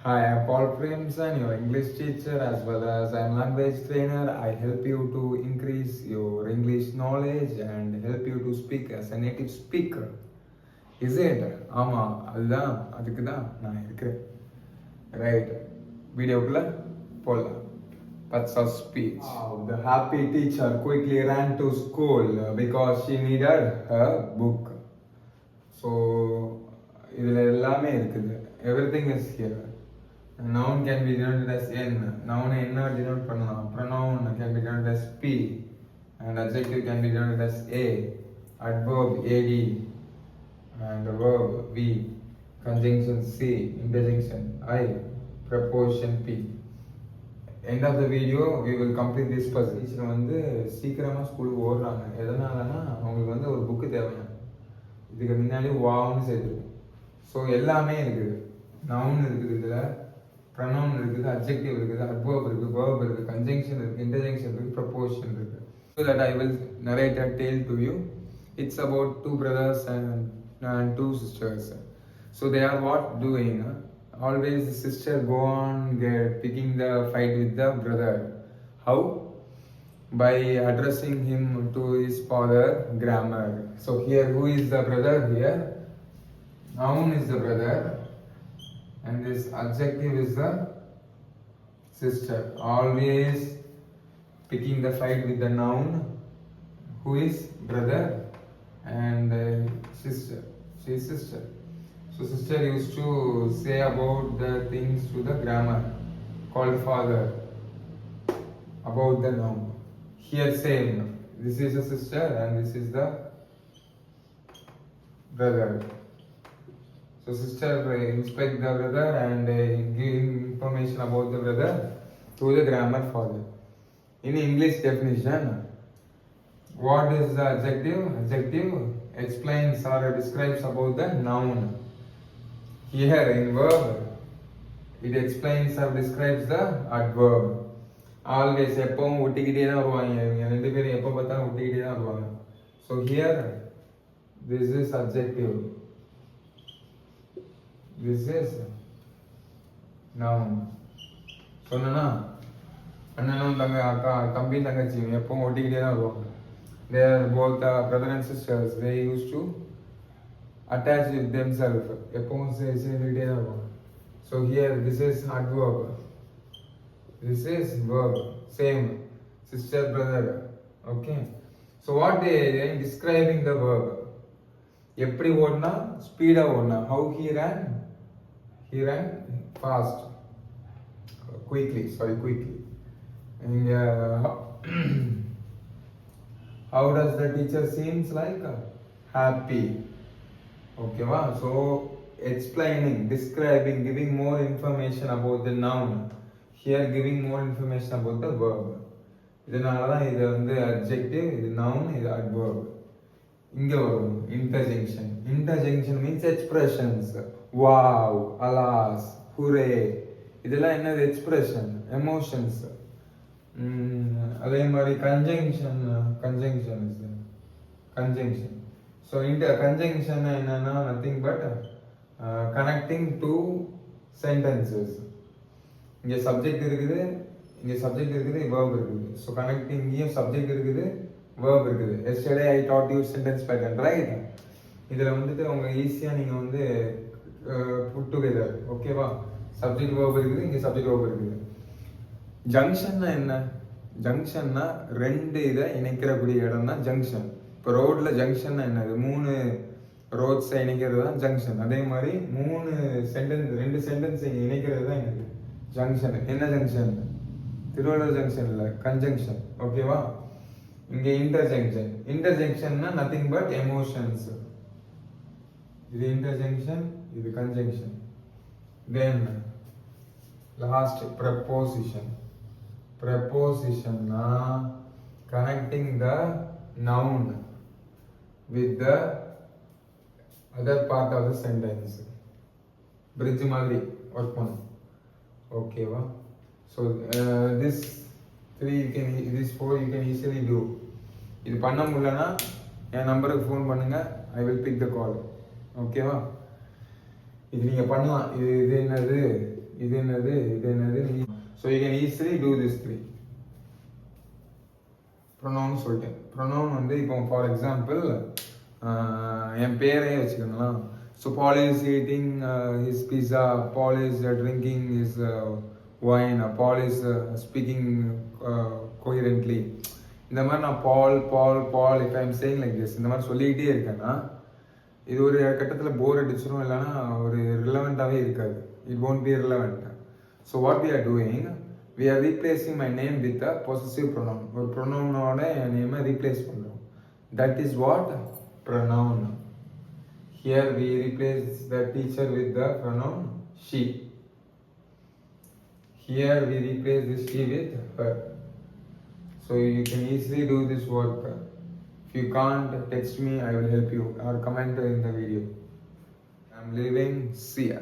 Hi, I'm Paul Primson, your English teacher as well as I'm language trainer. I help you to increase your English knowledge and help you to speak as a native speaker. Is it? ஆமாம் அதுக்கு தான் நான் இருக்கிறேன். Right வீடியோக்குள்ள போகலாம். That's our speech. The happy teacher quickly ran to school because she needed her book. So இதில் எல்லாமே இருக்குது. Everything is here. Noun can be denoted as N. Noun என்ன denote பண்ணலாம். Pronoun can be denoted as P. And adjective can be denoted as A. Adverb AD. And verb V. Conjunction C. Interjection I. Preposition P. End of the video we will complete this puzzle. Teacher வந்து சீக்கிரமாக ஸ்கூலுக்கு ஓடுறாங்க. எதனாலனா அவங்களுக்கு வந்து ஒரு book தேவையான. இதுக்கு முன்னாடி வான்னு சேர்த்துருக்கு. ஸோ எல்லாமே இருக்குது. நவுன் இருக்குது, இதில் ப்ரனவுன் இருக்குது, அட்ஜெக்டிவ் இருக்குது, அட்வர்ப் இருக்குது, வேர்ப் இருக்குது, கன்ஜங்ஷன் இருக்குது, இன்டர்ஜெக்ஷன் இருக்குது, ப்ரப்போசிஷன் இருக்குது. So that I will narrate a tale to you. It's about two brothers and two sisters. So they are what doing? Always the sister go on picking the fight with the brother. How? By addressing him to his father grammar. So here who is the brother here? Noun is the brother. And this adjective is the sister. Always picking the fight with the noun. Who is brother and sister. She is sister. So sister used to say about the things to the grammar called father about the noun. Here same. This is a sister and this is the brother. So sister inspect the brother and give information about the brother to the grammar father. In English definition, what is the adjective? Adjective explains or describes about the noun. Here in verb, it explains or describes the adverb. Always எப்பவும் ஒட்டிக்கிட்டே தான் வருவாங்க. ரெண்டு பேரும் எப்போ பார்த்தாலும் ஒட்டிக்கிட்டே தான் வருவாங்க. So here, this is adjective. This is noun. சொன்னா அண்ணனும் அக்கா தம்பி தங்கச்சி எப்பவும் ஒட்டிக்கிட்டே தான் வருவாங்க. They are both brother and sisters. They used to attach with themselves. எப்பவும் சேர்ந்துக்கிட்டே தான் வருவாங்க. So here this is adverb. This is verb. Same. Sister, brother. Okay. So what they are describing the verb. எப்படி ஓடினா speedo ஓடினா. How he ran? He ran fast. Quickly. And how does the teacher seems like? Happy. Okay, wow. So explaining, describing, giving more information about the noun. Here giving more information about the verb. இதனால தான் இது வந்து adjective, இது noun, இது adverb. இங்க வரும் interjection. Interjection means expressions. Wow, alas, hooray. இதெல்லாம் என்னது expression, emotions. அதே மாதிரி conjunction is conjunction. So conjunction என்னன்னா nothing but connecting two sentences. இங்க subject இருக்குது, verb இருக்குது. So connecting இங்கேயும் subject இருக்குது, verb இருக்குது. Yesterday I taught you sentence pattern, right? இதில் வந்துட்டு அவங்க ஈஸியாக நீங்கள் வந்து put together, ஓகேவா? சப்ஜெக்ட் verb இருக்குது, இங்கே சப்ஜெக்ட் verb இருக்குது. ஜங்ஷன்னா என்ன? ஜங்ஷன்னா ரெண்டு இதை இணைக்கிறக்கூடிய இடம் தான் ஜங்ஷன். இப்போ ரோடில் ஜங்ஷன்னா என்னது? 3 ரோட்ஸை இணைக்கிறது தான் ஜங்ஷன். அதே மாதிரி 2 சென்டென்ஸ் இணைக்கிறது தான் எனக்கு ஜங்ஷன். என்ன ஜங்ஷன்? திருவள்ளுவர் ஜங்ஷன் இல்லை, கன்ஜங்ஷன், ஓகேவா? இங்கே இன்டர்ஜெக்ஷன்னா நத்திங் பட் எமோஷன்ஸ். இது இன்டர்ஜெக்ஷன், இது கன்ஜங்ஷன். தென் லாஸ்ட் prepositionனா connecting the noun with the other part of the sentence. bridge மாதிரி ஒர்க் பண்ணும், ஓகேவா? So this 4 you can easily do. இது பண்ண முடியலன்னா என் நம்பருக்கு ஃபோன் பண்ணுங்க, I will pick the call, ஓகேவா? இது நீங்கள் பண்ணலாம். இது என்னது? இது என்னது so you can easily do this three. Pronoun சொல்லிட்டேன். ப்ரொனவுன் வந்து இப்போ ஃபார் எக்ஸாம்பிள் என் பேரே வச்சுக்கோங்களா. So Paul is eating his pizza, Paul is drinking his wine, Paul is speaking coherently. இந்த மாதிரி நான் Paul Paul Paul if I am saying like this இந்த மாதிரி சொல்லிக்கிட்டே இருக்கேன்னா இது ஒரு கட்டத்தில் போர் அடிச்சிடும், இல்லைன்னா ஒரு ரிலவெண்ட்டாகவே இருக்காது. It won't be relevant. So what we are doing, we are replacing my name with a possessive pronoun. ஒரு ப்ரொனவுனோட என் நேமை ரீப்ளேஸ் பண்ணுறோம். That is what? Pronoun. Here we replace the teacher with the pronoun she. Here we replace this she with her. So you can easily do this work. If you can't, text me, I will help you, or comment in the video. I'm leaving. See ya.